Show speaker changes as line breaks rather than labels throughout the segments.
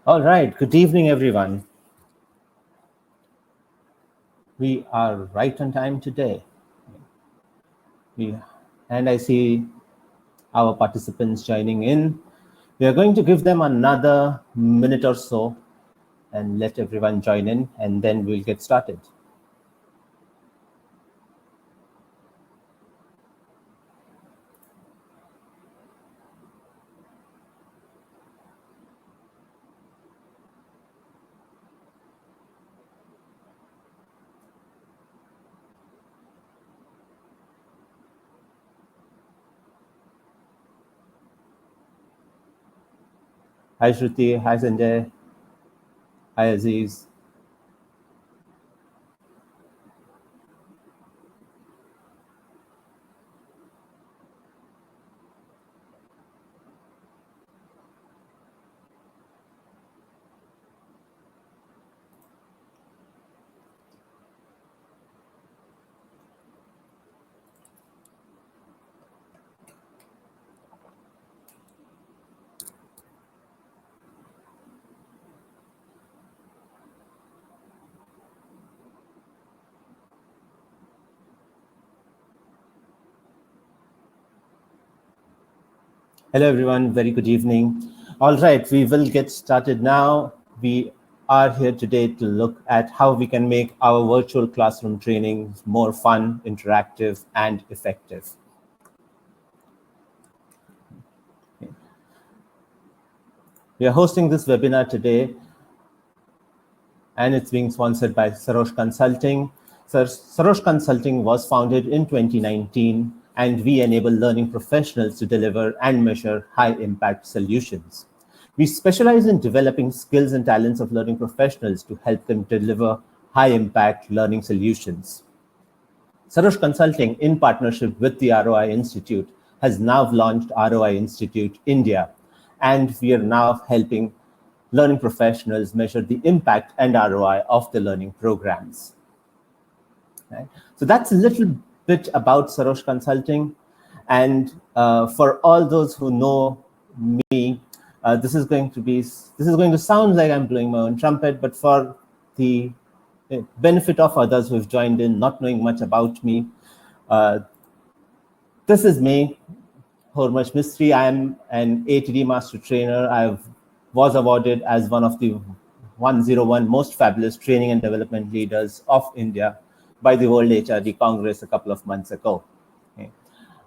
All right, good evening, everyone. We are right on time today. And I see our participants joining in. We are going to give them another minute or so and let everyone join in, and then we'll get started. Hi, Shruti. Hi, Sanjay. Hi, Aziz. Hello, everyone. Very good evening. All right, we will get started now. We are here today to look at how we can make our virtual classroom trainings more fun, interactive, and effective. We are hosting this webinar today, and it's being sponsored by Sarosh Consulting. Sarosh Consulting was founded in 2019, and we enable learning professionals to deliver and measure high-impact solutions. We specialize in developing skills and talents of learning professionals to help them deliver high-impact learning solutions. Sarosh Consulting, in partnership with the ROI Institute, has now launched ROI Institute India, and we are now helping learning professionals measure the impact and ROI of the learning programs. Right? So that's a little bit about Sarosh Consulting. And for all those who know me, this is going to sound like I'm blowing my own trumpet, but for the benefit of others who've joined in, not knowing much about me, this is me, Hormazd Mistry. I am an ATD Master Trainer. I was awarded as one of the 101 most fabulous training and development leaders of India by the World HRD Congress a couple of months ago. Okay.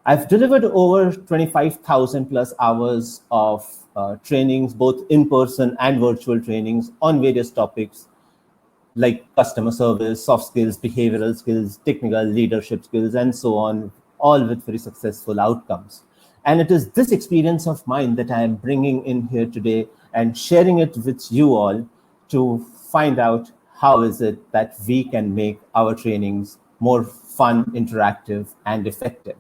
I've delivered over 25,000 plus hours of trainings, both in-person and virtual trainings on various topics like customer service, soft skills, behavioral skills, technical leadership skills, and so on, all with very successful outcomes. And it is this experience of mine that I am bringing in here today and sharing it with you all to find out how is it that we can make our trainings more fun, interactive, and effective.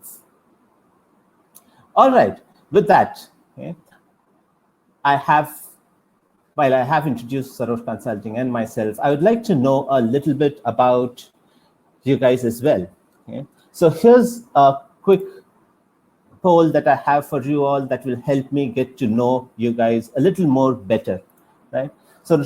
All right, with that, okay, while I have introduced Sarosh Consulting and myself, I would like to know a little bit about you guys as well. Okay? So here's a quick poll that I have for you all that will help me get to know you guys a little more better, right? So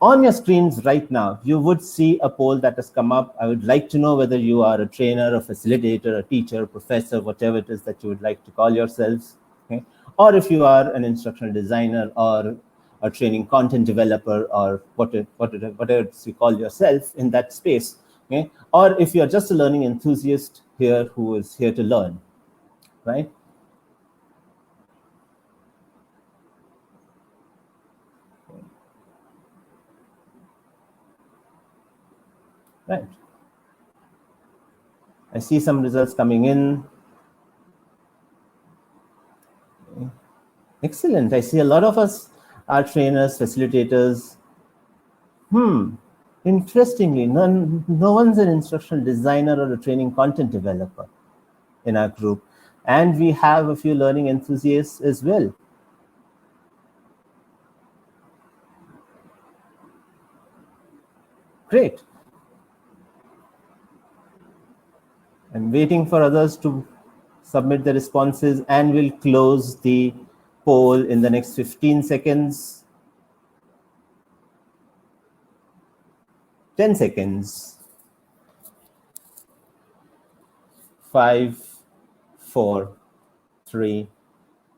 on your screens right now, you would see a poll that has come up. I would like to know whether you are a trainer, a facilitator, a teacher, professor, whatever it is that you would like to call yourselves, okay? Or if you are an instructional designer or a training content developer or whatever you call yourself in that space, okay? Or if you're just a learning enthusiast here who is here to learn, right? Right. I see some results coming in. Okay. Excellent. I see a lot of us are trainers, facilitators. Interestingly, no one's an instructional designer or a training content developer in our group. And we have a few learning enthusiasts as well. Great. I'm waiting for others to submit the responses, and we'll close the poll in the next 15 seconds. 10 seconds. 5, 4, 3,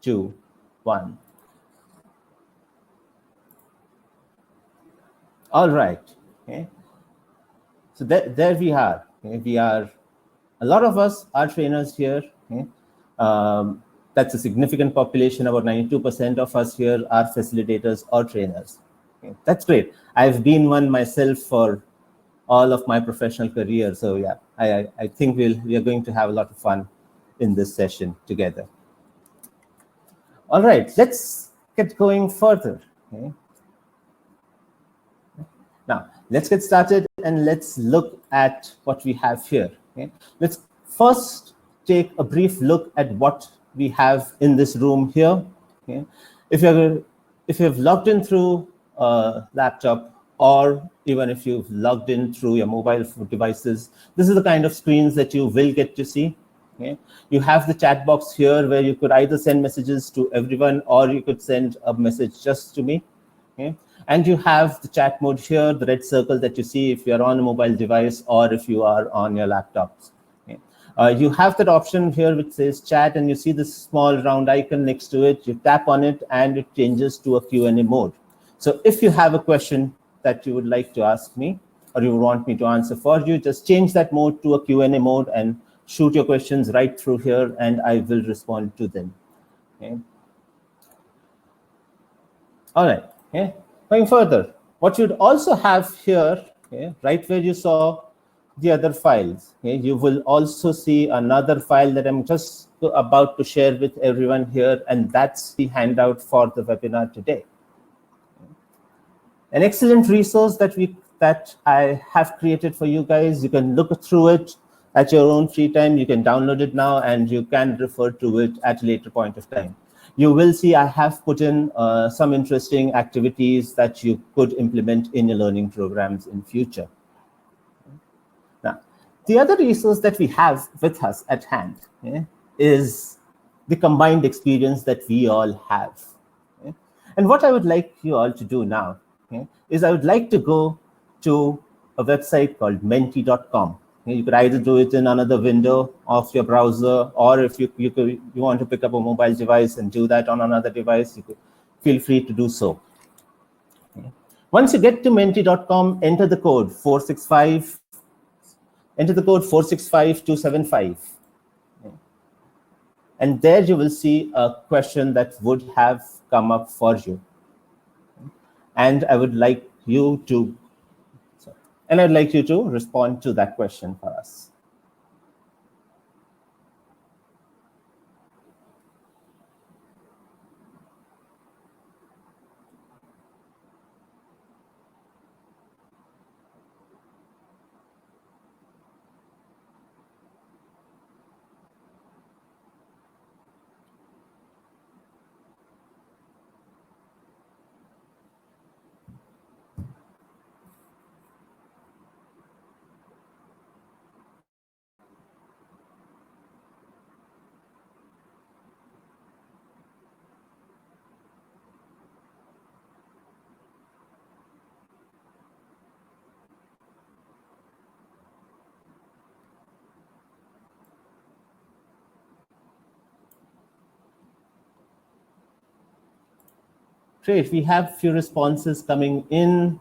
2, 1. All right. Okay. So there we are. Okay. We are, a lot of us are trainers here. Okay. That's a significant population. About 92% of us here are facilitators or trainers. Okay. That's great. I've been one myself for all of my professional career. So yeah, I think we are going to have a lot of fun in this session together. All right, let's get going further. Okay. Now, let's get started and let's look at what we have here. Okay. Let's first take a brief look at what we have in this room here. Okay. If you've logged in through a laptop, or even if you've logged in through your mobile devices, this is the kind of screens that you will get to see. Okay. You have the chat box here where you could either send messages to everyone or you could send a message just to me. Okay. And you have the chat mode here, the red circle that you see if you're on a mobile device or if you are on your laptops. Okay. You have that option here which says chat, and you see this small round icon next to it. You tap on it and it changes to a Q&A mode. So if you have a question that you would like to ask me or you want me to answer for you, just change that mode to a Q&A mode and shoot your questions right through here and I will respond to them. Okay. All right. Okay. Going further, what you'd also have here, okay, right where you saw the other files, okay, you will also see another file that I'm just about to share with everyone here, and that's the handout for the webinar today. An excellent resource that I have created for you guys. You can look through it at your own free time. You can download it now and you can refer to it at a later point of time. You will see I have put in some interesting activities that you could implement in your learning programs in future. Now, the other resource that we have with us at hand, okay, is the combined experience that we all have. Okay? And what I would like you all to do now, okay, is I would like to go to a website called menti.com. You could either do it in another window of your browser, or if you want to pick up a mobile device and do that on another device, you could feel free to do so. Okay. Once you get to menti.com, enter the code 465. Enter the code 465275. Okay. And there you will see a question that would have come up for you. Okay. And I would like you to respond to that question for us. Great, we have a few responses coming in.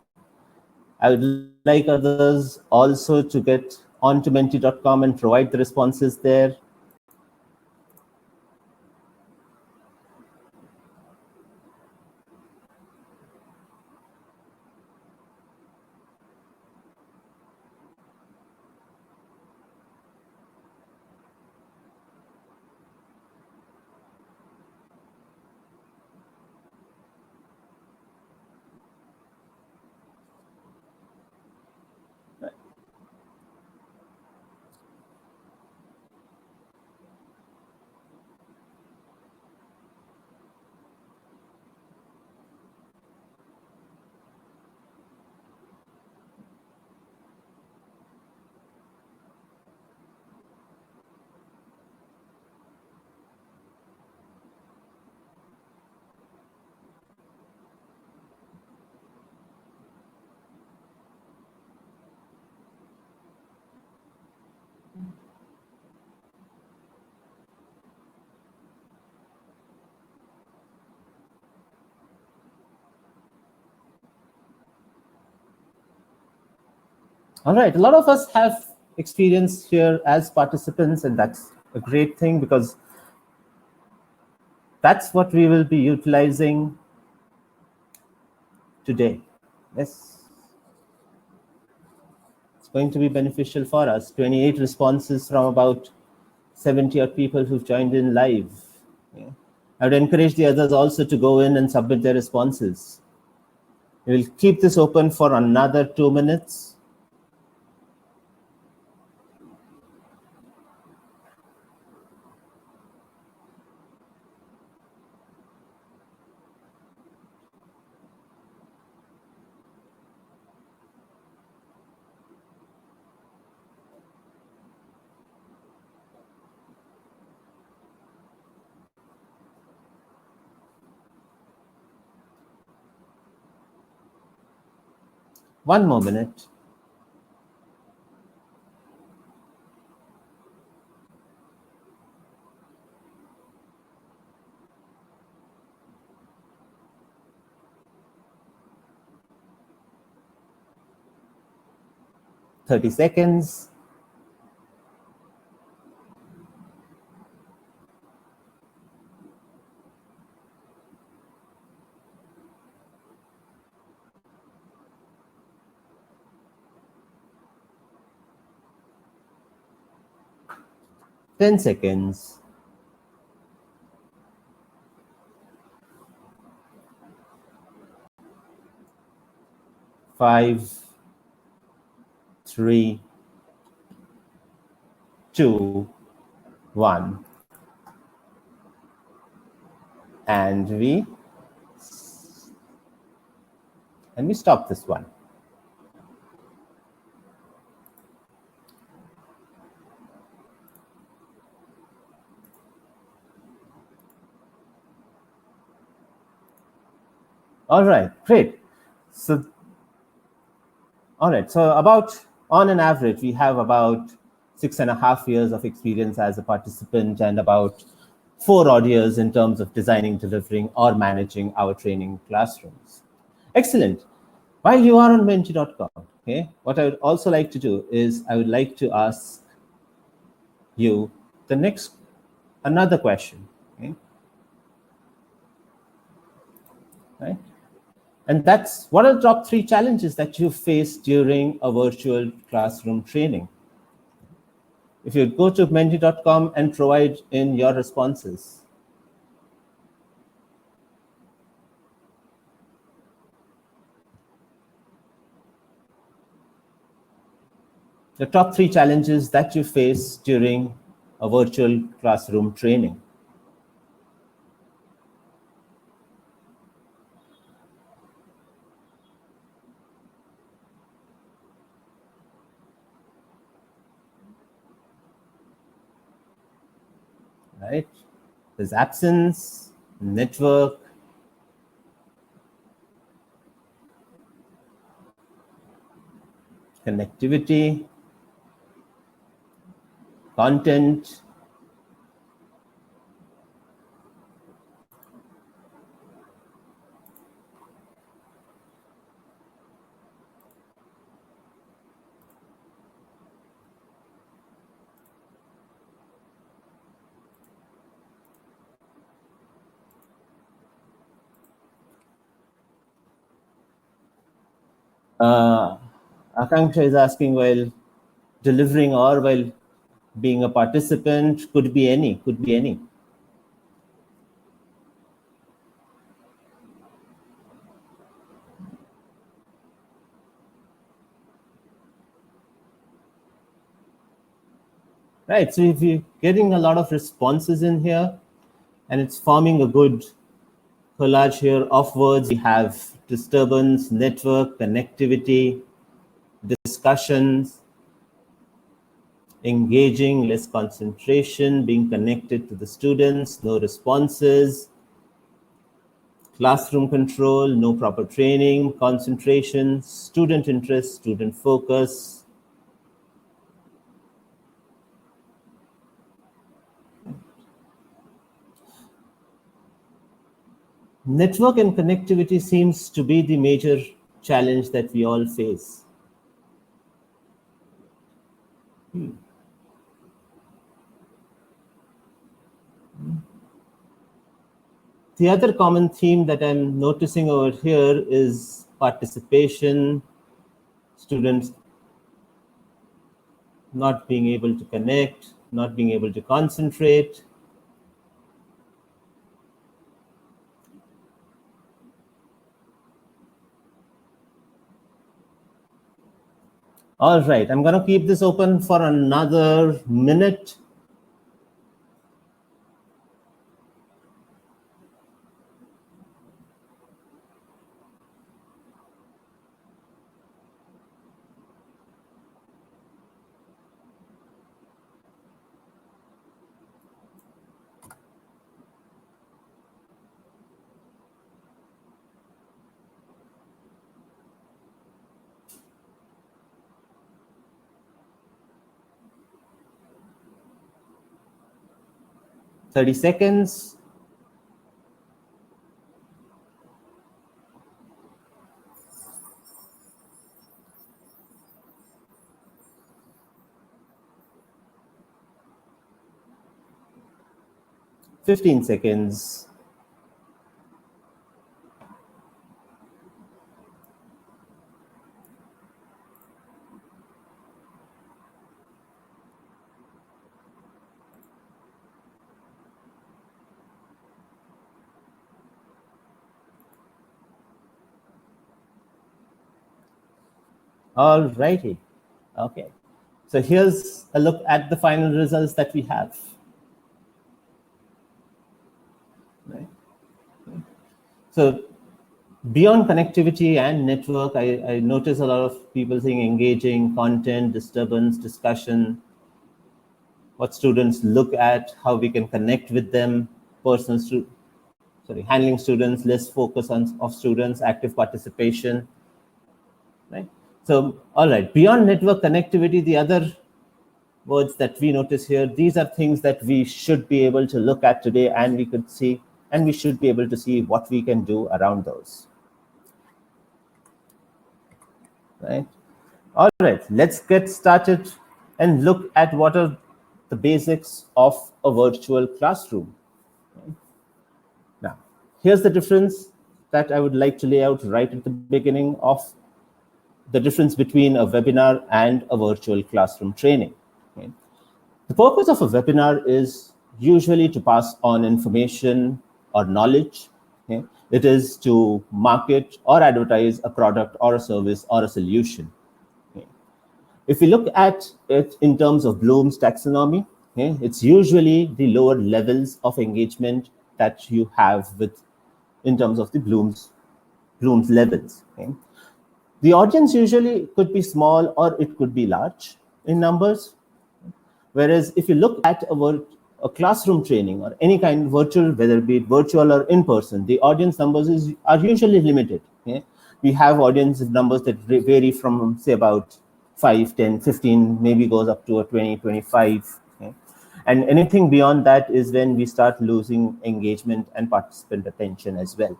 I would like others also to get onto menti.com and provide the responses there. All right, a lot of us have experience here as participants, and that's a great thing because that's what we will be utilizing today. Yes, it's going to be beneficial for us. 28 responses from about 70 odd people who've joined in live. Yeah. I would encourage the others also to go in and submit their responses. We will keep this open for another 2 minutes. One more minute. Thirty seconds. Ten seconds. 5, 3, 2, 1. And we stop this one. All right, great. So, all right, so about on an average, we have about 6.5 years of experience as a participant and about 4 odd years in terms of designing, delivering, or managing our training classrooms. Excellent. While you are on Menti.com, okay, what I would also like to do is I would like to ask you another question, okay? Right? And that's, what are the top 3 challenges that you face during a virtual classroom training? If you go to Menti.com and provide in your responses. The top 3 challenges that you face during a virtual classroom training. Right? There's absence, network, connectivity, content, Akanksha is asking, while delivering or while being a participant, could be any. Right, so if you're getting a lot of responses in here, and it's forming a good collage here of words, we have disturbance, network, connectivity, discussions, engaging, less concentration, being connected to the students, no responses, classroom control, no proper training, concentration, student interest, student focus. Network and connectivity seems to be the major challenge that we all face. The other common theme that I'm noticing over here is participation, students not being able to connect, not being able to concentrate. All right, I'm going to keep this open for another minute. Thirty seconds. Fifteen seconds. All righty. Okay. So here's a look at the final results that we have. Right. So beyond connectivity and network, I notice a lot of people saying engaging, content, disturbance, discussion, what students look at, how we can connect with them, handling students, less focus of students, active participation, right? So, all right, beyond network connectivity, the other words that we notice here, these are things that we should be able to look at today, and we could see, and we should be able to see what we can do around those. Right? All right, let's get started and look at what are the basics of a virtual classroom. Right? Now, here's the difference that I would like to lay out right at the beginning of the difference between a webinar and a virtual classroom training. Okay? The purpose of a webinar is usually to pass on information or knowledge. Okay? It is to market or advertise a product or a service or a solution. Okay? If we look at it in terms of Bloom's taxonomy, okay, it's usually the lower levels of engagement that you have with in terms of the Bloom's levels. Okay? The audience usually could be small or it could be large in numbers. Whereas if you look at a classroom training or any kind of virtual, whether it be virtual or in person, the audience numbers are usually limited. Okay? We have audience numbers that vary from, say, about 5, 10, 15, maybe goes up to a 20, 25. Okay? And anything beyond that is when we start losing engagement and participant attention as well.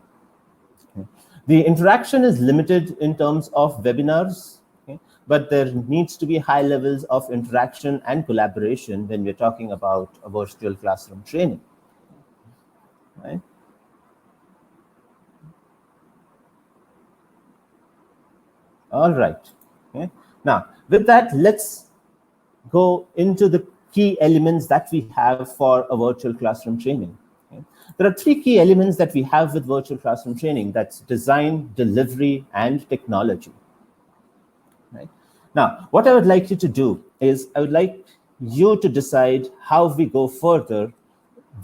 Okay? The interaction is limited in terms of webinars, okay? But there needs to be high levels of interaction and collaboration when we're talking about a virtual classroom training. Right? All right. Okay? Now, with that, let's go into the key elements that we have for a virtual classroom training. Okay? There are 3 key elements that we have with virtual classroom training. That's design, delivery, and technology. Right? Now, what I would like you to do is I would like you to decide how we go further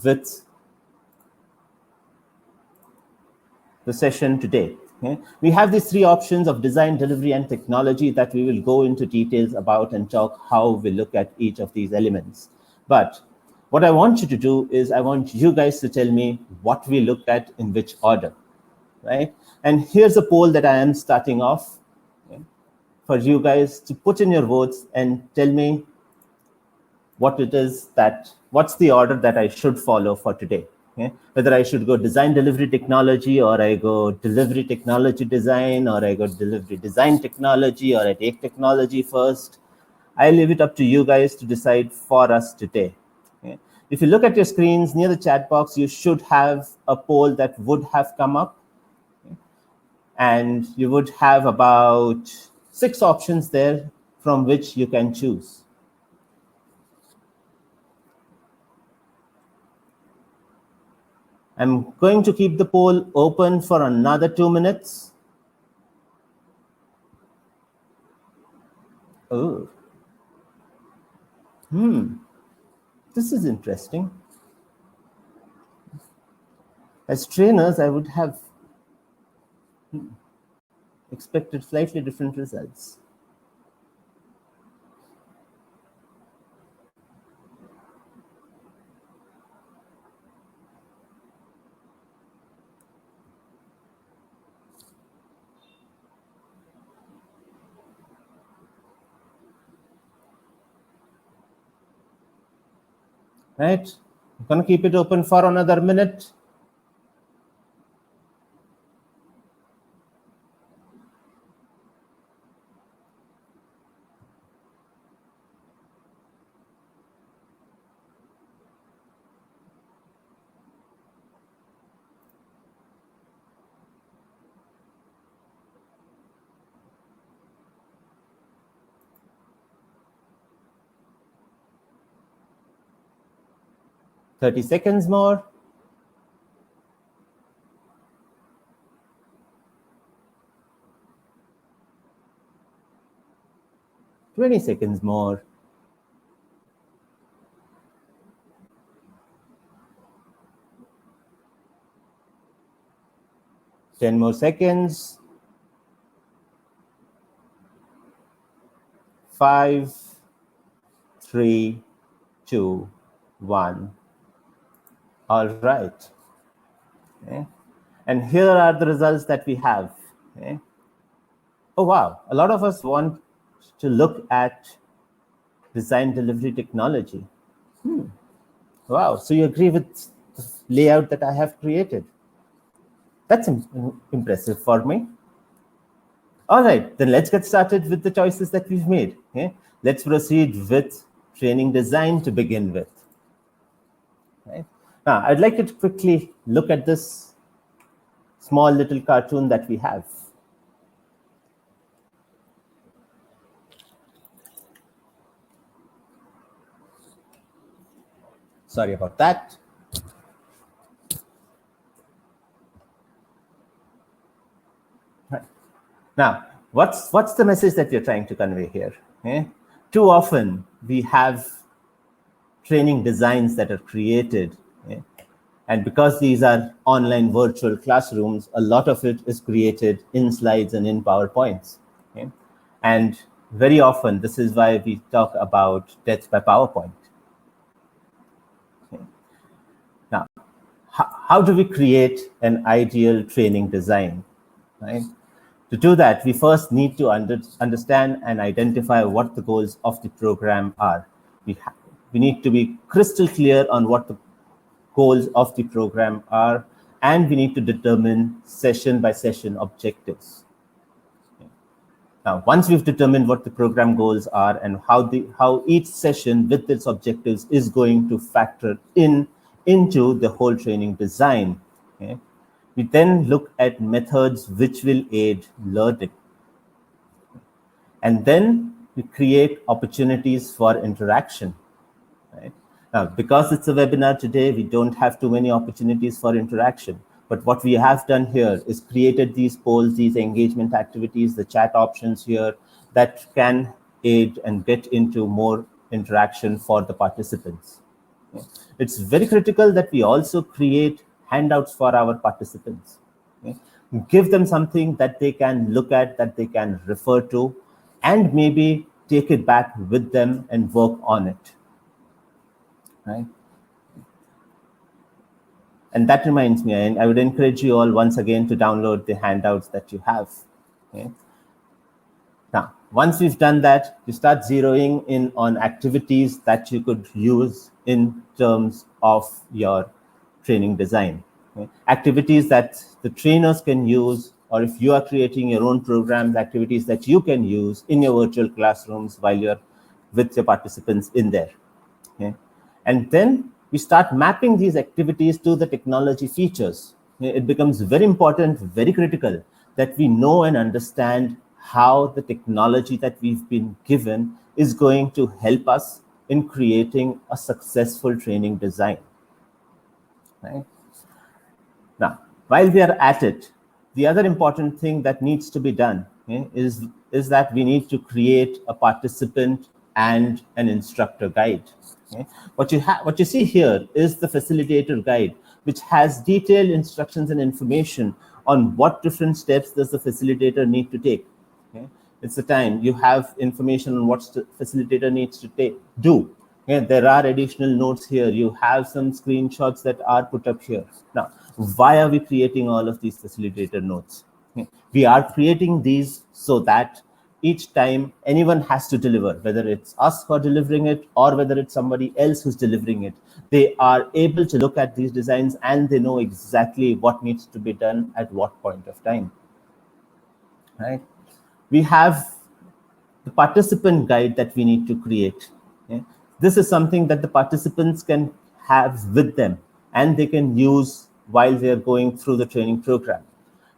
with the session today. Okay? We have these 3 options of design, delivery, and technology that we will go into details about and talk how we look at each of these elements. But what I want you to do is I want you guys to tell me what we look at in which order, right? And here's a poll that I am starting off, okay, for you guys to put in your votes and tell me what it is what's the order that I should follow for today. Okay? Whether I should go design, delivery, technology, or I go delivery, technology, design, or I go delivery, design, technology, or I take technology first. I leave it up to you guys to decide for us today. Okay. If you look at your screens near the chat box, you should have a poll that would have come up. Okay. And you would have about 6 options there from which you can choose. I'm going to keep the poll open for another 2 minutes. Oh. This is interesting. As trainers, I would have expected slightly different results. Right? I'm going to keep it open for another minute. Thirty seconds more. Twenty seconds more. 10 more seconds. 5, 3, 2, 1. All right. Okay. And here are the results that we have. Okay. Oh, wow. A lot of us want to look at design delivery technology. Wow. So you agree with the layout that I have created? That's impressive for me. All right, then let's get started with the choices that we've made. Okay? Let's proceed with training design to begin with. Right? Now, I'd like you to quickly look at this small little cartoon that we have. Sorry about that. Right. Now, what's the message that you're trying to convey here? Okay? Too often, we have training designs that are created. Okay? And because these are online virtual classrooms, a lot of it is created in slides and in PowerPoints. Okay? And very often, this is why we talk about death by PowerPoint. Okay? Now, how do we create an ideal training design? Right? To do that, we first need to understand and identify what the goals of the program are. We need to be crystal clear on what the goals of the program are, and we need to determine session by session objectives. Now, once we've determined what the program goals are and how each session with its objectives is going to factor into the whole training design, okay, we then look at methods which will aid learning. And then we create opportunities for interaction. Right? Now, because it's a webinar today, we don't have too many opportunities for interaction. But what we have done here is created these polls, these engagement activities, the chat options here that can aid and get into more interaction for the participants. Okay. It's very critical that we also create handouts for our participants. Okay. Give them something that they can look at, that they can refer to, and maybe take it back with them and work on it. Right? And that reminds me, and I would encourage you all once again to download the handouts that you have. Okay? Now, once we've done that, you start zeroing in on activities that you could use in terms of your training design. Okay? Activities that the trainers can use, or if you are creating your own programs, activities that you can use in your virtual classrooms while you're with your participants in there. Okay? And then we start mapping these activities to the technology features. It becomes very important, very critical that we know and understand how the technology that we've been given is going to help us in creating a successful training design. Right? Now, while we are at it, the other important thing that needs to be done is that we need to create a participant and an instructor guide. Okay? What you see here is the facilitator guide, which has detailed instructions and information on what different steps does the facilitator need to take. Okay? It's the time you have information on what the facilitator needs to do. Okay? There are additional notes here. You have some screenshots that are put up here. Now, why are we creating all of these facilitator notes? Okay? We are creating these so that each time anyone has to deliver, whether it's us who are delivering it or whether it's somebody else who's delivering it, they are able to look at these designs and they know exactly what needs to be done at what point of time. Right? We have the participant guide that we need to create. Okay? This is something that the participants can have with them and they can use while they're going through the training program.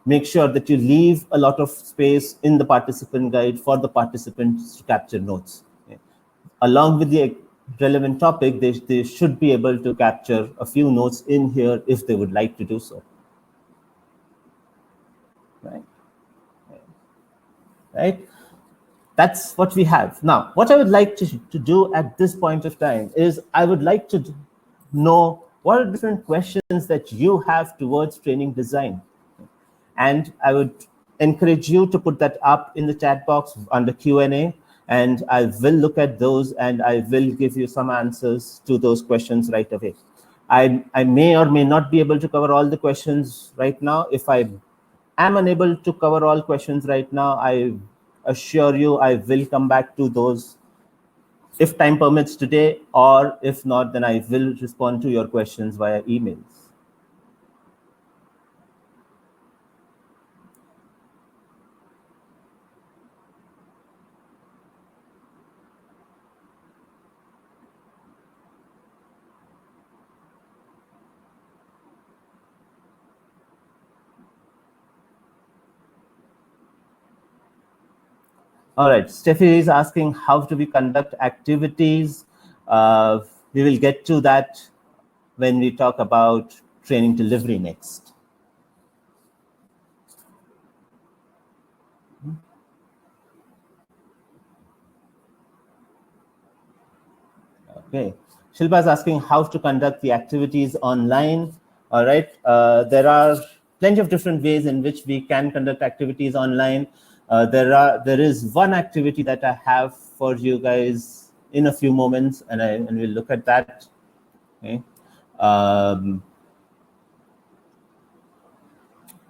Make sure that you leave a lot of space in the participant guide for the participants to capture notes. Okay? Along with the relevant topic, they should be able to capture a few notes in here if they would like to do so. Right? Right? That's what we have. Now, what I would like to do at this point of time is I would like to know what are different questions that you have towards training design. And I would encourage you to put that up in the chat box under Q&A, and I will look at those and I will give you some answers to those questions right away. I may or may not be able to cover all the questions right now. If I am unable to cover all questions right now, I assure you I will come back to those if time permits today, or if not, then I will respond to your questions via emails. All right, Steffi is asking, how do we conduct activities? We will get to that when we talk about training delivery next. Okay, Shilpa is asking how to conduct the activities online. All right, there are plenty of different ways in which we can conduct activities online. There is one activity that I have for you guys in a few moments, and we'll look at that. Okay.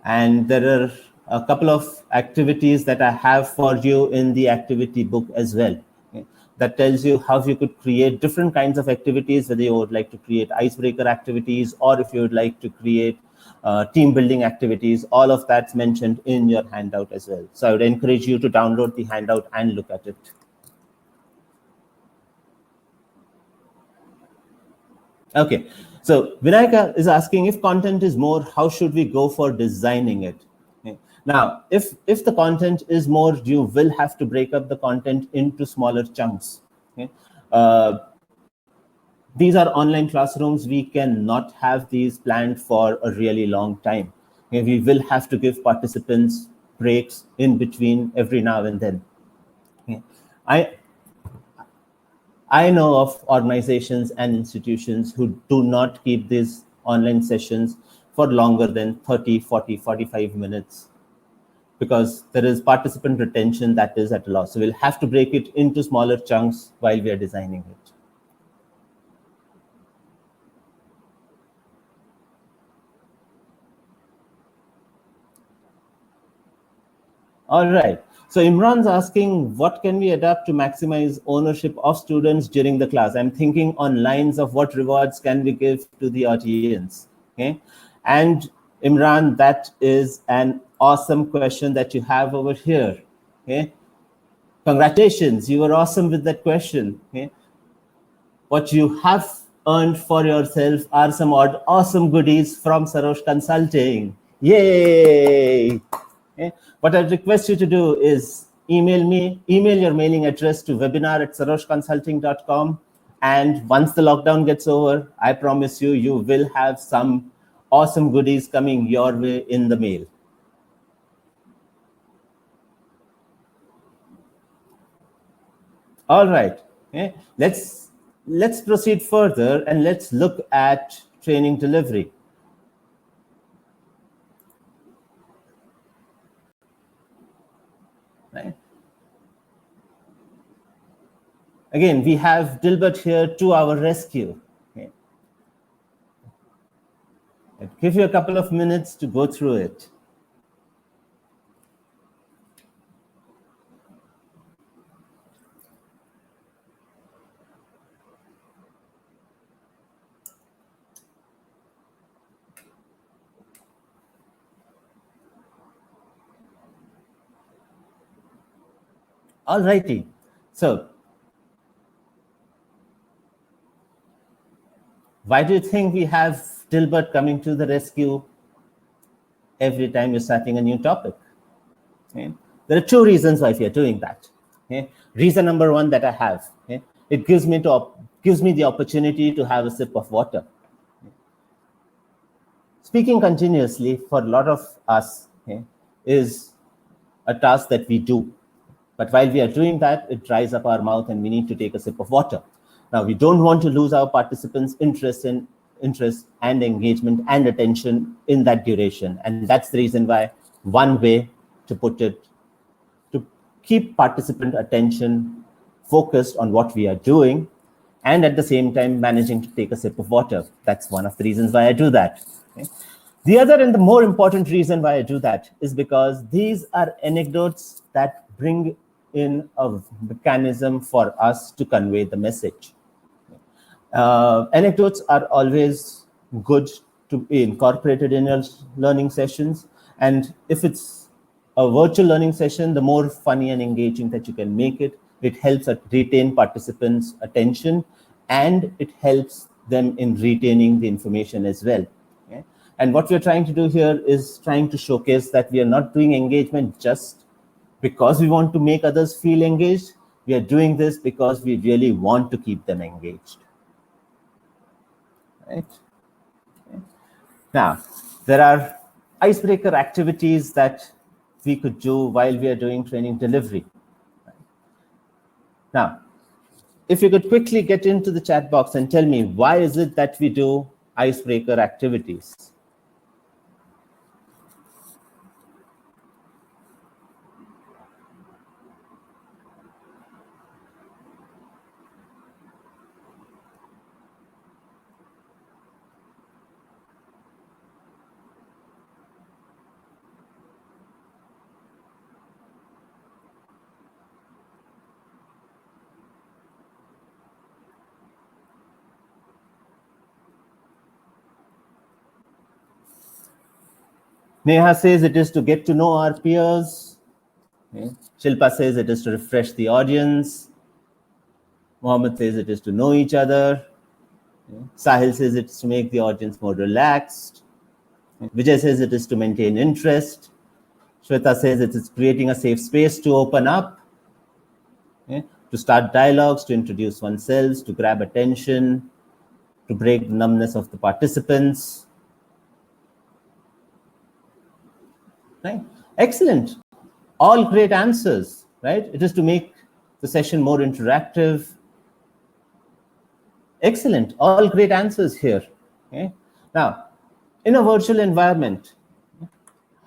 And there are a couple of activities that I have for you in the activity book as well. Okay. That tells you how you could create different kinds of activities, whether you would like to create icebreaker activities or if you would like to create team building activities. All of that's mentioned in your handout as well. So I would encourage you to download the handout and look at it. Okay, so Vinayaka is asking, if content is more, how should we go for designing it? Okay. Now, if the content is more, you will have to break up the content into smaller chunks. Okay. These are online classrooms. We cannot have these planned for a really long time. Okay. We will have to give participants breaks in between every now and then. Okay. I know of organizations and institutions who do not keep these online sessions for longer than 30, 40, 45 minutes because there is participant retention that is at a loss. So we'll have to break it into smaller chunks while we are designing it. All right. So Imran's asking, what can we adapt to maximize ownership of students during the class? I'm thinking on lines of what rewards can we give to the audience? Okay. And Imran, that is an awesome question that you have over here. Okay. Congratulations, you were awesome with that question. Okay? What you have earned for yourself are some awesome goodies from Sarosh Consulting. Yay! Okay? What I request you to do is email your mailing address to webinar@saroshconsulting.com. And once the lockdown gets over, I promise you, you will have some awesome goodies coming your way in the mail. All right, okay. Let's proceed further and let's look at training delivery. Right. Again, we have Dilbert here to our rescue. Okay. I'll give you a couple of minutes to go through it. All righty. So, why do you think we have Dilbert coming to the rescue every time you're starting a new topic? Okay. There are two reasons why we are doing that. Okay. Reason number one that I have, okay, it gives me the opportunity to have a sip of water. Speaking continuously for a lot of us, okay, is a task that we do. But while we are doing that, it dries up our mouth and we need to take a sip of water. Now, we don't want to lose our participants' interest and engagement and attention in that duration. And that's the reason why one way to put it, to keep participant attention focused on what we are doing, and at the same time managing to take a sip of water. That's one of the reasons why I do that. Okay? The other and the more important reason why I do that is because these are anecdotes that bring in a mechanism for us to convey the message. Anecdotes are always good to be incorporated in your learning sessions. And if it's a virtual learning session, the more funny and engaging that you can make it, it helps retain participants' attention, and it helps them in retaining the information as well. Okay? And what we're trying to do here is trying to showcase that we are not doing engagement just because we want to make others feel engaged. We are doing this because we really want to keep them engaged. Right? Okay. Now, there are icebreaker activities that we could do while we are doing training delivery. Now, if you could quickly get into the chat box and tell me, why is it that we do icebreaker activities? Neha says it is to get to know our peers. Okay. Shilpa says it is to refresh the audience. Mohammed says it is to know each other. Okay. Sahil says it's to make the audience more relaxed. Okay. Vijay says it is to maintain interest. Shweta says it is creating a safe space to open up, okay, to start dialogues, to introduce oneself, to grab attention, to break the numbness of the participants. Right? Excellent. All great answers, right? It is to make the session more interactive. Excellent. All great answers here. Okay? Now, in a virtual environment,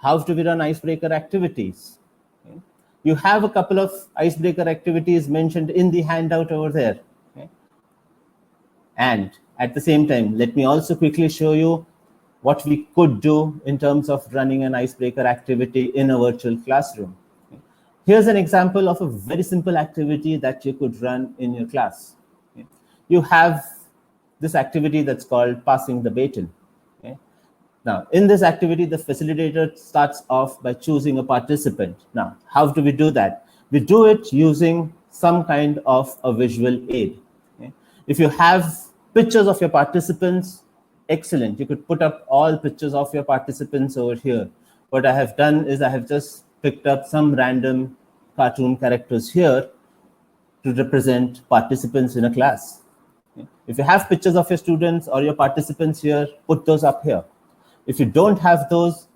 how do we run icebreaker activities? Okay? You have a couple of icebreaker activities mentioned in the handout over there. Okay? And at the same time, let me also quickly show you what we could do in terms of running an icebreaker activity in a virtual classroom. Okay. Here's an example of a very simple activity that you could run in your class. Okay. You have this activity that's called passing the baton. Okay. Now, in this activity, the facilitator starts off by choosing a participant. Now, how do we do that? We do it using some kind of a visual aid. Okay? If you have pictures of your participants, excellent. You could put up all pictures of your participants over here. What I have done is I have just picked up some random cartoon characters here to represent participants in a class. If you have pictures of your students or your participants here, put those up here. If you don't have those,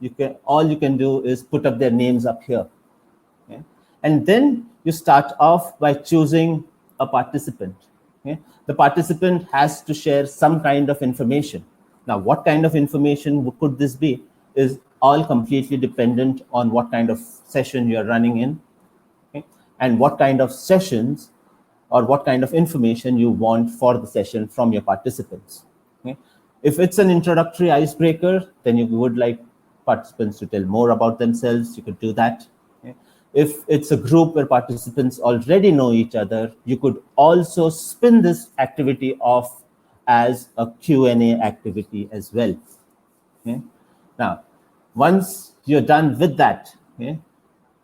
all you can do is put up their names up here. Okay? And then you start off by choosing a participant. Okay? The participant has to share some kind of information. Now, what kind of information could this be is all completely dependent on what kind of session you're running in, okay? And what kind of sessions or what kind of information you want for the session from your participants. Okay? If it's an introductory icebreaker, then you would like participants to tell more about themselves, you could do that. Okay? If it's a group where participants already know each other, you could also spin this activity off as a Q&A activity as well. Okay? Now, once you're done with that, okay,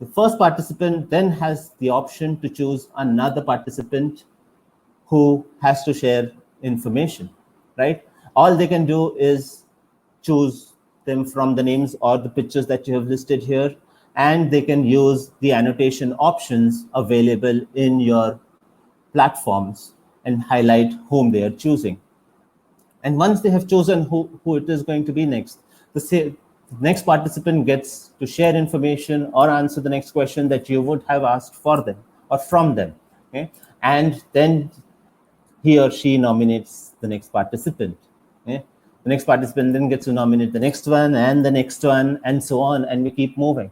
the first participant then has the option to choose another participant who has to share information, right? All they can do is choose them from the names or the pictures that you have listed here, and they can use the annotation options available in your platforms and highlight whom they are choosing. And once they have chosen who it is going to be next, the next participant gets to share information or answer the next question that you would have asked for them or from them. Okay? And then he or she nominates the next participant. Okay? The next participant then gets to nominate the next one and the next one and so on, and we keep moving.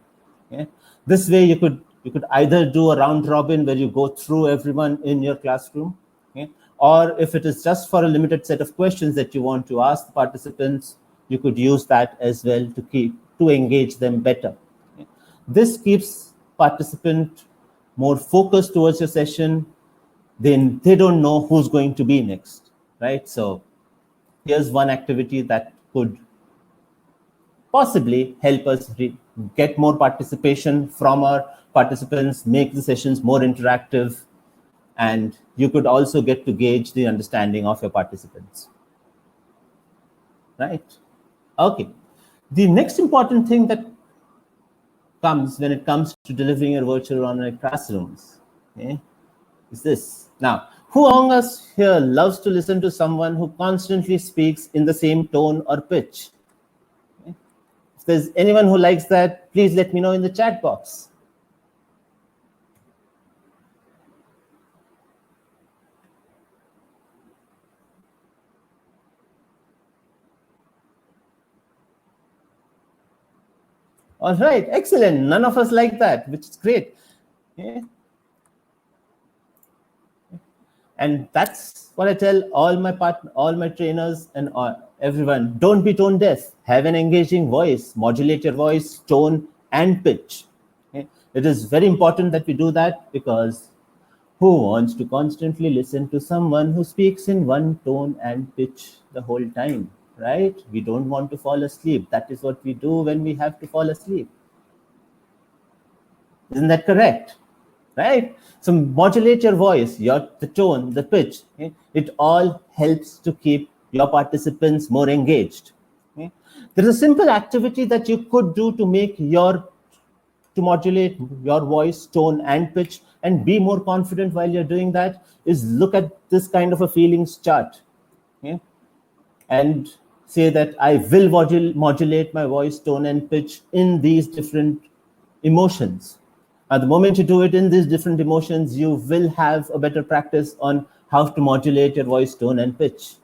Okay? This way you could either do a round robin where you go through everyone in your classroom, okay? Or if it is just for a limited set of questions that you want to ask the participants, you could use that as well to engage them better. Okay? This keeps participant more focused towards your session. Then they don't know who's going to be next, right? So here's one activity that could possibly help us get more participation from our participants, make the sessions more interactive, and you could also get to gauge the understanding of your participants, right? Okay. The next important thing that comes when it comes to delivering your virtual online classrooms, okay, is this. Now, who among us here loves to listen to someone who constantly speaks in the same tone or pitch? Okay. If there's anyone who likes that, please let me know in the chat box. All right, excellent. None of us like that, which is great. Okay. And that's what I tell all my trainers and everyone. Don't be tone deaf. Have an engaging voice. Modulate your voice, tone, and pitch. Okay. It is very important that we do that, because who wants to constantly listen to someone who speaks in one tone and pitch the whole time, right? We don't want to fall asleep. That is what we do when we have to fall asleep. Isn't that correct? Right? So modulate your voice, the tone, the pitch. Okay? It all helps to keep your participants more engaged. Okay? There is a simple activity that you could do to modulate your voice, tone, and pitch, and be more confident while you're doing that, is look at this kind of a feelings chart. Okay? And say that I will modulate my voice, tone, and pitch in these different emotions. At the moment you do it in these different emotions, you will have a better practice on how to modulate your voice, tone, and pitch.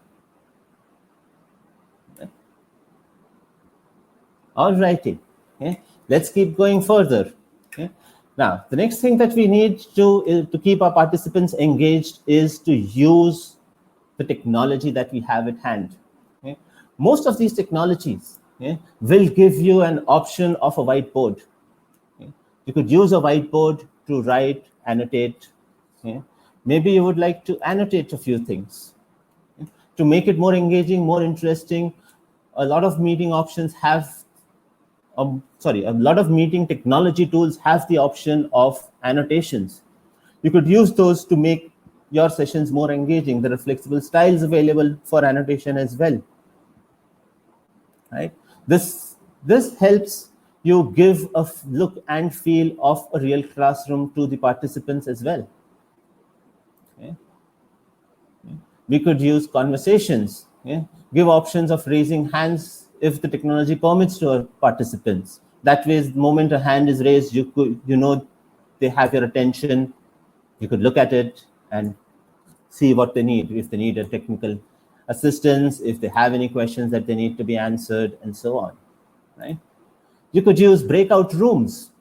Okay. All righty. Okay. Let's keep going further. Okay. Now, the next thing that we need to keep our participants engaged is to use the technology that we have at hand. Okay. Most of these technologies, okay, will give you an option of a whiteboard. You could use a whiteboard to write, annotate. Okay? Maybe you would like to annotate a few things. Okay? To make it more engaging, more interesting, a lot of meeting options have a lot of meeting technology tools have the option of annotations. You could use those to make your sessions more engaging. There are flexible styles available for annotation as well. Right? This helps you give a look and feel of a real classroom to the participants as well. Okay? We could use conversations. Okay? Give options of raising hands if the technology permits to our participants. That way, the moment a hand is raised, you know they have your attention. You could look at it and see what they need, if they need a technical assistance, if they have any questions that they need to be answered, and so on. Right? You could use breakout rooms.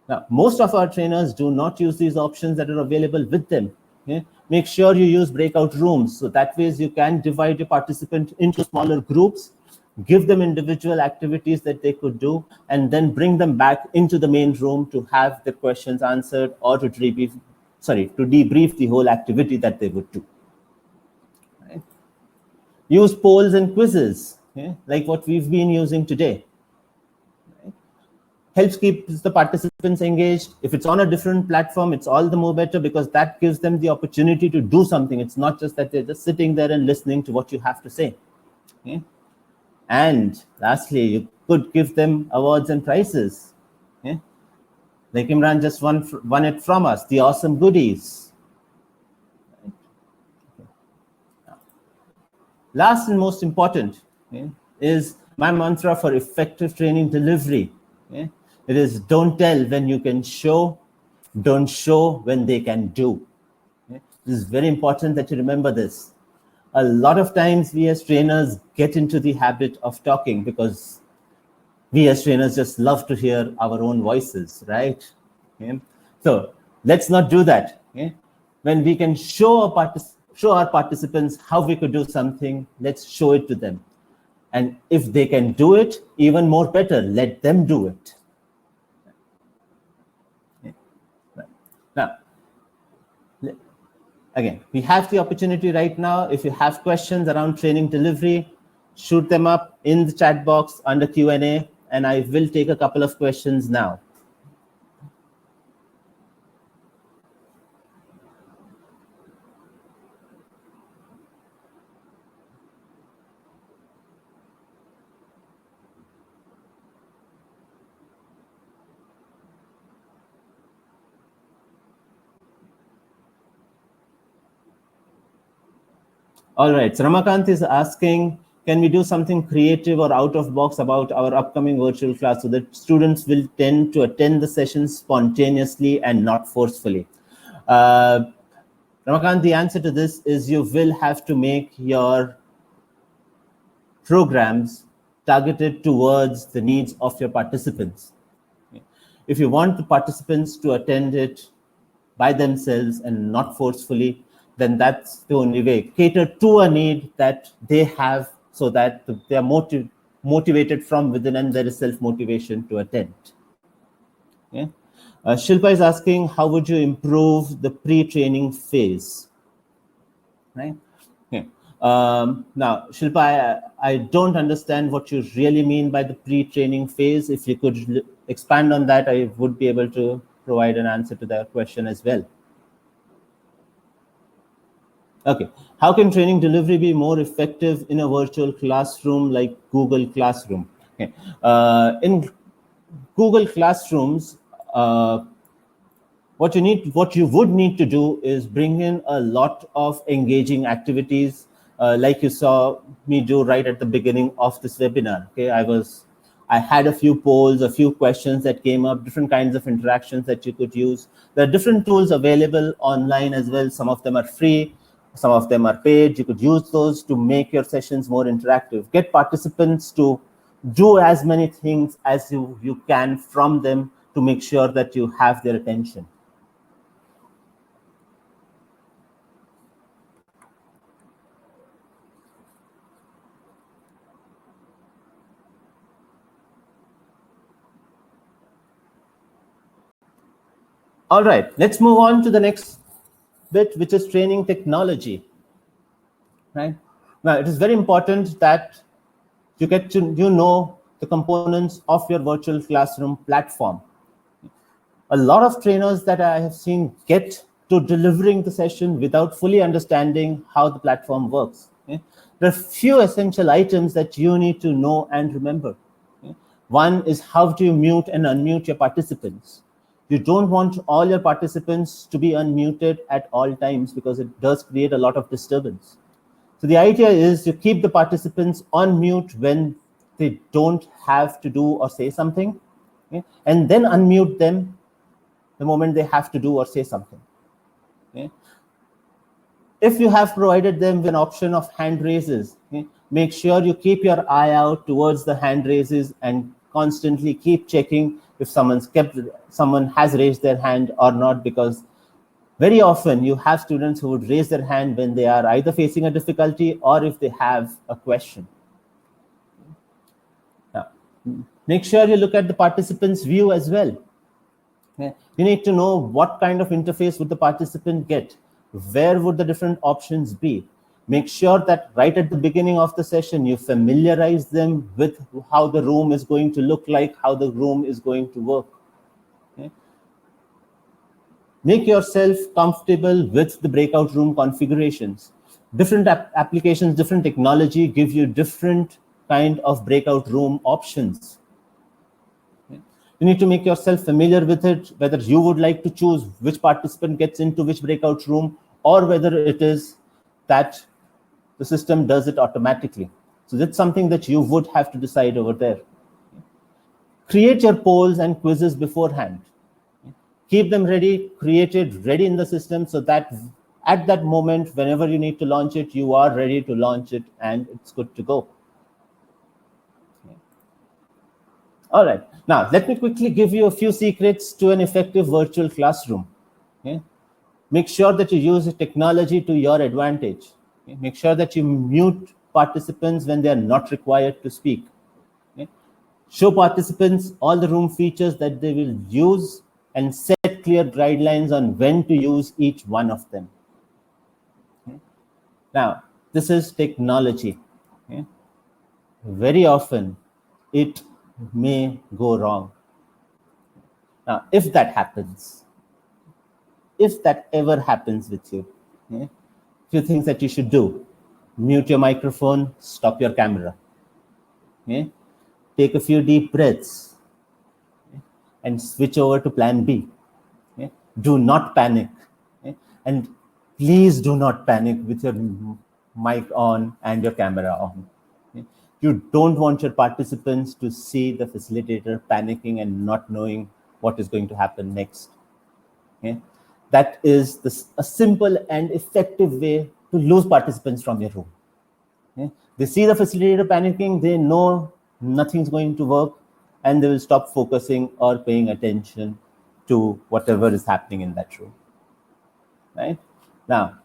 Now, most of our trainers do not use these options that are available with them. Okay? Make sure you use breakout rooms, so that way you can divide your participant into smaller groups, give them individual activities that they could do, and then bring them back into the main room to have the questions answered or to debrief the whole activity that they would do. Right? Use polls and quizzes, okay? Like what we've been using today. Right? Helps keep the participants engaged. If it's on a different platform, it's all the more better, because that gives them the opportunity to do something. It's not just that they're just sitting there and listening to what you have to say. Okay? And lastly, you could give them awards and prizes. Okay? Like Imran just won it from us, the awesome goodies. Right? Okay. Last and most important, okay, is my mantra for effective training delivery. Okay? It is, don't tell when you can show, don't show when they can do. Okay? This is very important that you remember this. A lot of times we as trainers get into the habit of talking because we as trainers just love to hear our own voices, right? Okay? So let's not do that. Okay? When we can show our participants how we could do something, let's show it to them. And if they can do it, even more better, let them do it. Okay? Right. Now, again, we have the opportunity right now. If you have questions around training delivery, shoot them up in the chat box under Q&A, and I will take a couple of questions now. All right, so Ramakant is asking, can we do something creative or out of box about our upcoming virtual class so that students will tend to attend the sessions spontaneously and not forcefully? Ramakant, the answer to this is you will have to make your programs targeted towards the needs of your participants. If you want the participants to attend it by themselves and not forcefully, then that's the only way. Cater to a need that they have so that they are motivated from within and there is self-motivation to attend. Okay? Shilpa is asking, how would you improve the pre-training phase? Right? Okay. Now, Shilpa, I don't understand what you really mean by the pre-training phase. If you could expand on that, I would be able to provide an answer to that question as well. Okay, how can training delivery be more effective in a virtual classroom like Google Classroom? Okay. In Google Classrooms, what you would need to do is bring in a lot of engaging activities, like you saw me do right at the beginning of this webinar. Okay, I had a few polls, a few questions that came up, different kinds of interactions that you could use. There are different tools available online as well. Some of them are free. Some of them are paid. You could use those to make your sessions more interactive. Get participants to do as many things as you can from them to make sure that you have their attention. All right, let's move on to the next bit, which is training technology. Right now, it is very important that you get to know the components of your virtual classroom platform. A lot of trainers that I have seen get to delivering the session without fully understanding how the platform works. Okay? There are few essential items that you need to know and remember. Okay? One is how do you mute and unmute your participants. You don't want all your participants to be unmuted at all times because it does create a lot of disturbance. So the idea is you keep the participants on mute when they don't have to do or say something, okay? And then unmute them the moment they have to do or say something. Okay? If you have provided them with an option of hand raises, okay, make sure you keep your eye out towards the hand raises and constantly keep checking if someone has raised their hand or not, because very often you have students who would raise their hand when they are either facing a difficulty or if they have a question. Now, make sure you look at the participant's view as well. Okay? You need to know what kind of interface would the participant get. Where would the different options be? Make sure that right at the beginning of the session, you familiarize them with how the room is going to look like, how the room is going to work. Okay? Make yourself comfortable with the breakout room configurations. Different applications, different technology give you different kind of breakout room options. Okay? You need to make yourself familiar with it, whether you would like to choose which participant gets into which breakout room, or whether it is that the system does it automatically. So that's something that you would have to decide over there. Create your polls and quizzes beforehand. Keep them ready, created, ready in the system, so that at that moment, whenever you need to launch it, you are ready to launch it and it's good to go. Okay. All right, now let me quickly give you a few secrets to an effective virtual classroom. Okay. Make sure that you use technology to your advantage. Okay. Make sure that you mute participants when they are not required to speak. Okay. Show participants all the room features that they will use and set clear guidelines on when to use each one of them. Okay. Now, this is technology. Okay. Very often, it may go wrong. Now, if that happens, if that ever happens with you, okay, few things that you should do: mute your microphone, stop your camera, okay, take a few deep breaths, okay, and switch over to plan B. Okay. Do not panic, okay, and please do not panic with your mic on and your camera on. Okay. You don't want your participants to see the facilitator panicking and not knowing what is going to happen next. Okay. That is a simple and effective way to lose participants from your room. Okay. They see the facilitator panicking, they know nothing's going to work, and they will stop focusing or paying attention to whatever is happening in that room. Right? Now,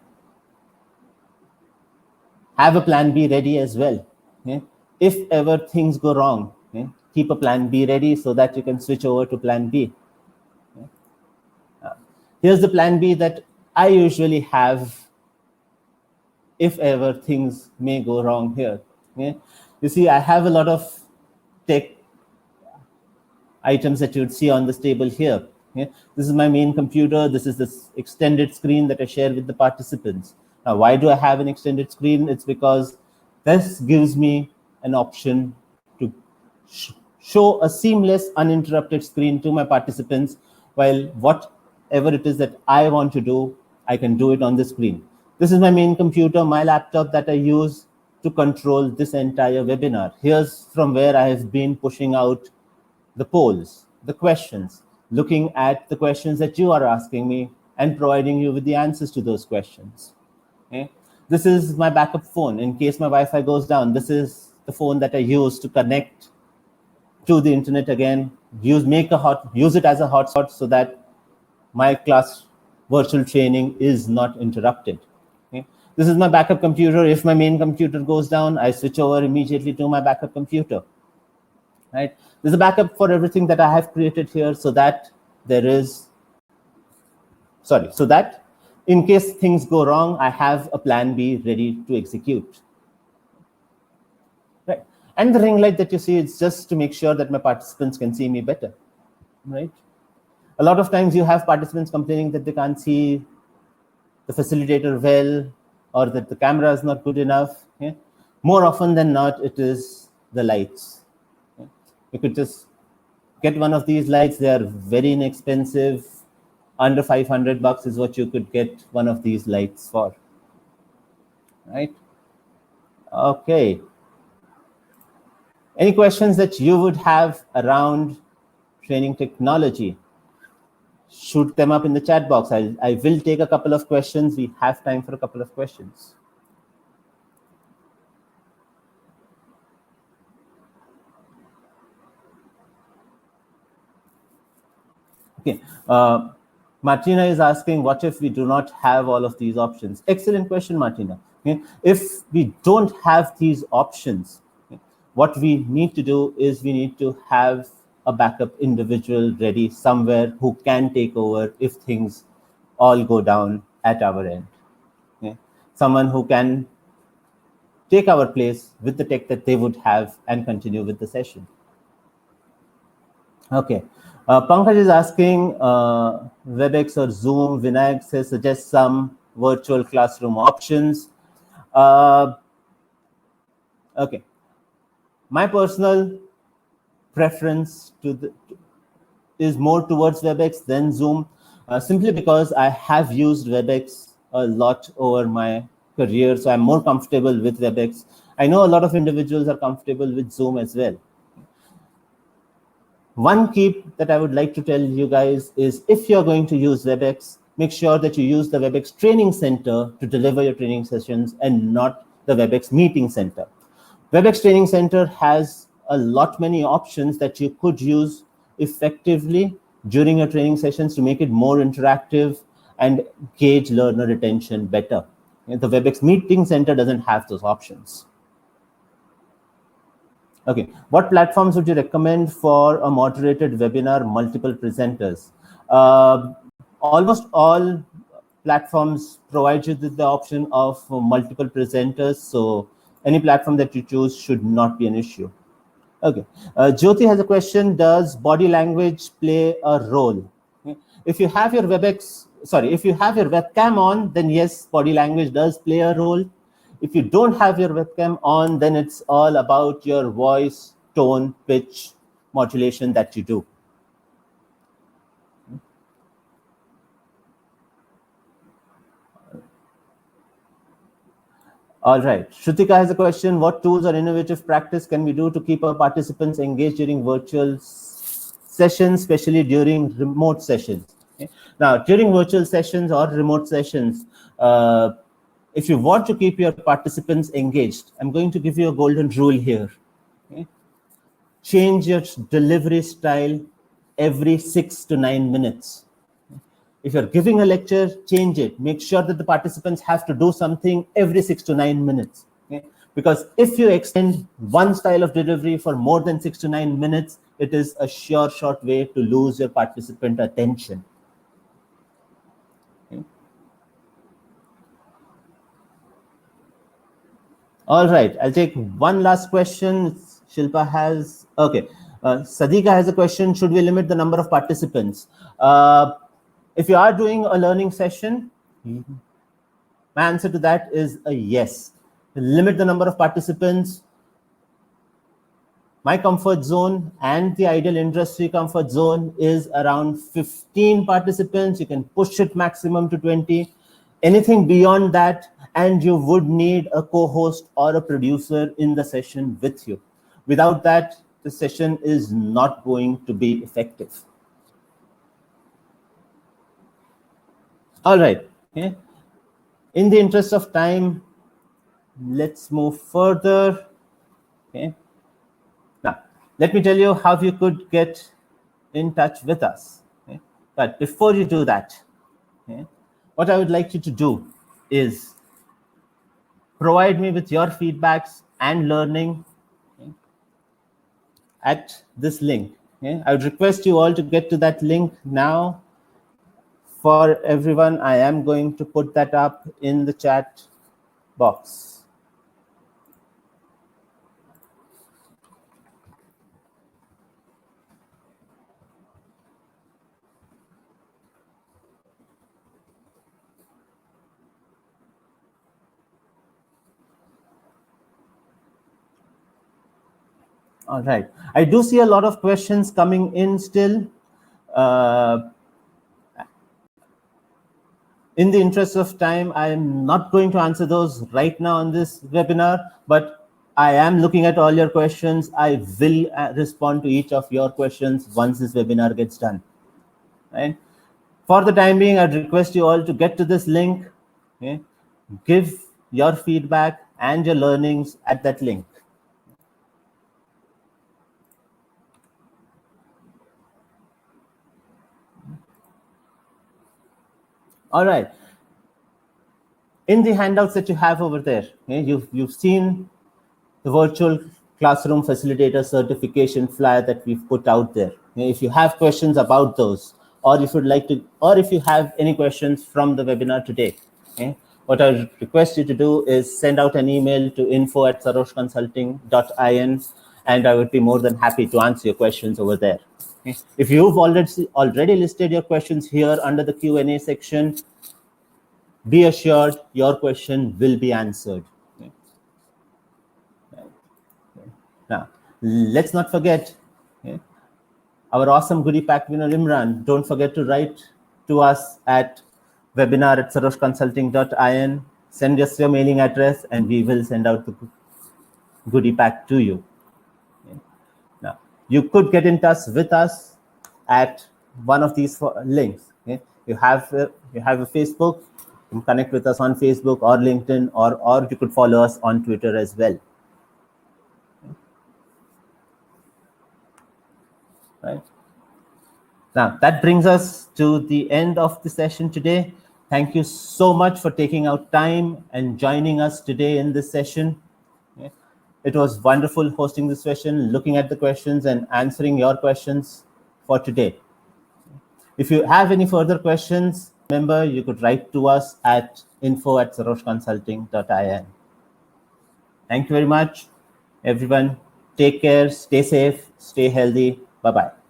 have a plan B ready as well. Okay. If ever things go wrong, okay, keep a plan B ready so that you can switch over to plan B. Here's the plan B that I usually have if ever things may go wrong here. Okay? You see, I have a lot of tech items that you'd see on this table here. Okay? This is my main computer. This is this extended screen that I share with the participants. Now, why do I have an extended screen? It's because this gives me an option to show a seamless, uninterrupted screen to my participants, while whatever it is that I want to do, I can do it on the screen. This is my main computer, my laptop that I use to control this entire webinar. Here's from where I have been pushing out the polls, the questions, looking at the questions that you are asking me and providing you with the answers to those questions. Okay? This is my backup phone. In case my Wi-Fi goes down, this is the phone that I use to connect to the internet again, use it as a hotspot so that my class virtual training is not interrupted. Okay? This is my backup computer. If my main computer goes down, I switch over immediately to my backup computer. Right? There's a backup for everything that I have created here, so that in case things go wrong, I have a plan B ready to execute. Right. And the ring light that you see is just to make sure that my participants can see me better, right? A lot of times you have participants complaining that they can't see the facilitator well, or that the camera is not good enough. Okay? More often than not, it is the lights. Okay? You could just get one of these lights. They are very inexpensive. Under $500 is what you could get one of these lights for, right? Okay. Any questions that you would have around training technology? Shoot them up in the chat box. I will take a couple of questions. We have time for a couple of questions. Okay. Martina is asking, what if we do not have all of these options? Excellent question, Martina. Okay. If we don't have these options, okay, what we need to do is we need to have a backup individual ready somewhere who can take over if things all go down at our end. Okay. Someone who can take our place with the tech that they would have and continue with the session. Okay. Pankaj is asking, WebEx or Zoom. Vinayak says, suggest some virtual classroom options. Okay. My personal preference is more towards WebEx than Zoom, simply because I have used WebEx a lot over my career, so I'm more comfortable with WebEx. I know a lot of individuals are comfortable with Zoom as well. One key that I would like to tell you guys is, if you're going to use WebEx, make sure that you use the WebEx Training Center to deliver your training sessions and not the WebEx Meeting Center. WebEx Training Center has a lot many options that you could use effectively during your training sessions to make it more interactive and gauge learner retention better. The WebEx Meeting Center doesn't have those options. Okay, what platforms would you recommend for a moderated webinar, multiple presenters? Almost all platforms provide you with the option of multiple presenters, so any platform that you choose should not be an issue. Okay, Jyoti has a question, does body language play a role? Okay. If you have your webcam on, then yes, body language does play a role. If you don't have your webcam on, then it's all about your voice, tone, pitch, modulation that you do. All right, Shrutika has a question, what tools or innovative practice can we do to keep our participants engaged during virtual sessions, especially during remote sessions? Okay. Now, during virtual sessions or remote sessions, if you want to keep your participants engaged, I'm going to give you a golden rule here. Okay? Change your delivery style every 6 to 9 minutes. If you're giving a lecture, change it. Make sure that the participants have to do something every 6 to 9 minutes. Okay? Because if you extend one style of delivery for more than 6 to 9 minutes, it is a short way to lose your participant attention. Okay? All right, I'll take one last question. Shilpa has, okay. Sadika has a question, should we limit the number of participants? If you are doing a learning session, my answer to that is a yes. Limit the number of participants. My comfort zone and the ideal industry comfort zone is around 15 participants. You can push it maximum to 20. Anything beyond that, and you would need a co-host or a producer in the session with you. Without that, the session is not going to be effective. All right. Okay. In the interest of time, let's move further. Okay. Now, let me tell you how you could get in touch with us. Okay. But before you do that, okay, what I would like you to do is provide me with your feedbacks and learning, okay, at this link. Okay. I would request you all to get to that link now. For everyone, I am going to put that up in the chat box. All right. I do see a lot of questions coming in still. In the interest of time, I am not going to answer those right now on this webinar, but I am looking at all your questions. I will respond to each of your questions once this webinar gets done. Right? For the time being, I'd request you all to get to this link, okay? Give your feedback and your learnings at that link. All right. In the handouts that you have over there, okay, you've seen the virtual classroom facilitator certification flyer that we've put out there. If you have questions about those, or if you'd like to, or if you have any questions from the webinar today, okay, what I request you to do is send out an email to info@saroshconsulting.in, and I would be more than happy to answer your questions over there. Okay. If you've already listed your questions here under the Q&A section, be assured your question will be answered. Now, let's not forget our awesome goodie pack winner, Imran. Don't forget to write to us at webinar@saroshconsulting.in. Send us your mailing address and we will send out the goodie pack to you. Now, you could get in touch with us at one of these links. You have a Facebook. You can connect with us on Facebook or LinkedIn, or you could follow us on Twitter as well. Right. Now, that brings us to the end of the session today. Thank you so much for taking out time and joining us today in this session. It was wonderful hosting this session, looking at the questions and answering your questions for today. If you have any further questions, remember you could write to us at info@saroshconsulting.in. Thank you very much, everyone. Take care, stay safe, stay healthy. Bye-bye.